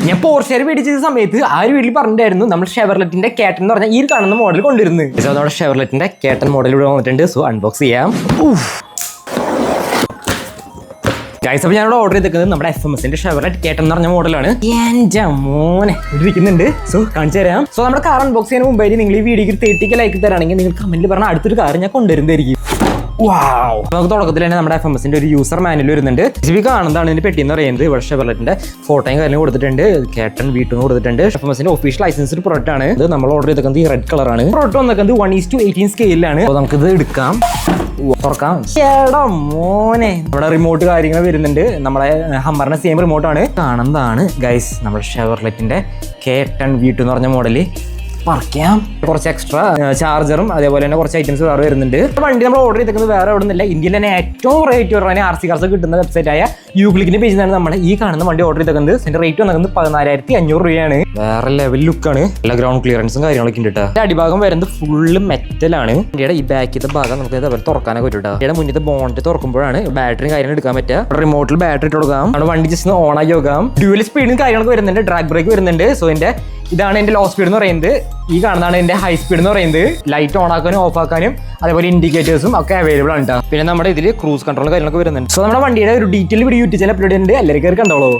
ഞാൻ പോർഷെയർ മേടിച്ച സമയത്ത് ആ ഒരു വീട്ടിൽ പറഞ്ഞിട്ടായിരുന്നു നമ്മൾ ഷെവർലെറ്റിന്റെ കേട്ടൻ എന്ന് പറഞ്ഞാൽ ഈ കാണുന്ന മോഡൽ കൊണ്ടുവരുന്നത്. നമ്മുടെ ഷെവർലെറ്റിന്റെ കേട്ടൻ മോഡൽ ഇവിടെ വന്നിട്ടുണ്ട്. സോ അൺബോക്സ് ചെയ്യാം. ഗൈസ്, അപ്പോൾ ഞാനിവിടെ ഓർഡർ ചെയ്തിരിക്കുന്നത് നമ്മുടെ FMSന്റെ ഷെവർലെറ്റ് കേട്ടൻ എന്ന് പറഞ്ഞ മോഡലാണ്. എൻ്റെ മോനെ ഇരിക്കുന്നുണ്ട്. സോ കാണിച്ചു തരാം. സോ നമ്മുടെ കാർ അൺബോക്സ് ചെയ്യുന്ന മുമ്പായിട്ട് നിങ്ങൾ ഈ വീഡിയോക്ക് 30 ലൈക്ക് തരാണെങ്കിൽ നിങ്ങൾ കമന്റിൽ പറഞ്ഞാൽ അടുത്തൊരു കാർ ഞാൻ കൊണ്ടുവരുന്നതായിരിക്കും. നമുക്ക് തുടക്കത്തിൽ തന്നെ നമ്മുടെ FMSന്റെ ഒരു യൂസർ മാനുവൽ വരുന്നുണ്ട്. കാണുന്നതാണ് ഇതിന്റെ പെട്ടി എന്ന് പറയുന്നത്. ഇവിടെ ഷെവർലെറ്റിന്റെ ഫോട്ടോയും കാര്യങ്ങളും കൊടുത്തിട്ടുണ്ട്. കേട്ടൻ V2 കൊടുത്തിട്ടുണ്ട്. FMSന്റെ ഒഫീഷ്യൽ ലൈസൻസ്ഡ് പ്രൊഡക്റ്റ് ആണ് ഇത്. നമ്മൾ ഓർഡർ ചെയ്തിരിക്കുന്നത് ഈ റെഡ് കളറാണ്. പ്രൊഡക്റ്റ് വന്നിരിക്കുന്നത് 1:18 സ്കെയിലാണ്. അപ്പോൾ നമുക്കിത് എടുക്കാം, തുറക്കാം. ചേടാ മോനെ, ഇവിടെ റിമോട്ട് കാര്യങ്ങൾ വരുന്നുണ്ട്. നമ്മളെ ഹമ്മറിന്റെ സെയിം റിമോട്ടാണ്. കാണുന്നതാണ് ഗൈസ് നമ്മുടെ ഷെവർലെറ്റിന്റെ കേട്ടൻ V2 എന്ന് പറഞ്ഞ മോഡല്. പറിക്കാം. കുറച്ച് എക്സ്ട്രാ ചാർജറും അതേപോലെ തന്നെ കുറച്ച് ഐറ്റംസ് വേറെ വരുന്നുണ്ട്. വണ്ടി നമ്മൾ ഓർഡർ ചെയ്തിരിക്കുന്നത് വേറെ എവിടെ നിന്നില്ല, ഇന്ത്യയിൽ തന്നെ ഏറ്റവും റേറ്റ് കുറവാണ് RC കാർസ് കിട്ടുന്ന വെബ്സൈറ്റായ യൂക്ലിക്കിന്റെ പേജിൽ നിന്നാണ് നമ്മൾ ഈ കാണുന്ന വണ്ടി ഓർഡർ ചെയ്തിരിക്കുന്നത്. ഇതിന്റെ റേറ്റ് വന്നിരിക്കുന്നത് 14,500 രൂപയാണ്. വേറെ ലെവൽ ലുക്കാണ്. എല്ലാ ഗ്രൗണ്ട് ക്ലിയറൻസും കാര്യങ്ങളൊക്കെ ഉണ്ട് കേട്ടോ. അടിഭാഗം വരുന്നത് ഫുള്ള് മെറ്റലാണ്. ഇന്ത്യയുടെ ഈ ബാക്കിത്തെ ഭാഗം നമുക്ക് ഇതേപോലെ തുറക്കാനൊക്കെ പറ്റും കേട്ടോ. ഇന്ത്യയുടെ മുന്നത്തെ ബോണ്ട് തുറക്കുമ്പോഴാണ് ബാറ്ററി കാര്യങ്ങൾ എടുക്കാൻ പറ്റുക. റിമോട്ടിൽ ബാറ്ററി ഇട്ട് കൊടുക്കാം. നമ്മുടെ വണ്ടി ജസ്റ്റ് ഓൺ ആക്കി നോക്കാം. ഡ്യൂവൽ സ്പീഡും കാര്യങ്ങളൊക്കെ വരുന്നുണ്ട്. ഡ്രാഗ് ബ്രേക്ക് വരുന്നുണ്ട്. സോ ഇതാണ് എന്റെ ലോ സ്പീഡ് എന്ന് പറയുന്നത്. ഈ കാണുന്നതാണ് എന്റെ ഹൈ സ്പീഡ് എന്ന് പറയുന്നത്. ലൈറ്റ് ഓൺ ആക്കാനും ഓഫ് ആക്കാനും അതേപോലെ ഇൻഡിക്കേറ്റേഴ്സും ഒക്കെ അവൈലബിൾ ആണ്. പിന്നെ നമ്മുടെ ഇതിൽ ക്രൂസ് കൺട്രോൾ കാര്യങ്ങളൊക്കെ വരുന്നുണ്ട്. സോ നമ്മുടെ വണ്ടിയുടെ ഒരു detail video YouTube channel upload ചെയ്യുന്നുണ്ട്. എല്ലാവരും കണ്ടോളൂ.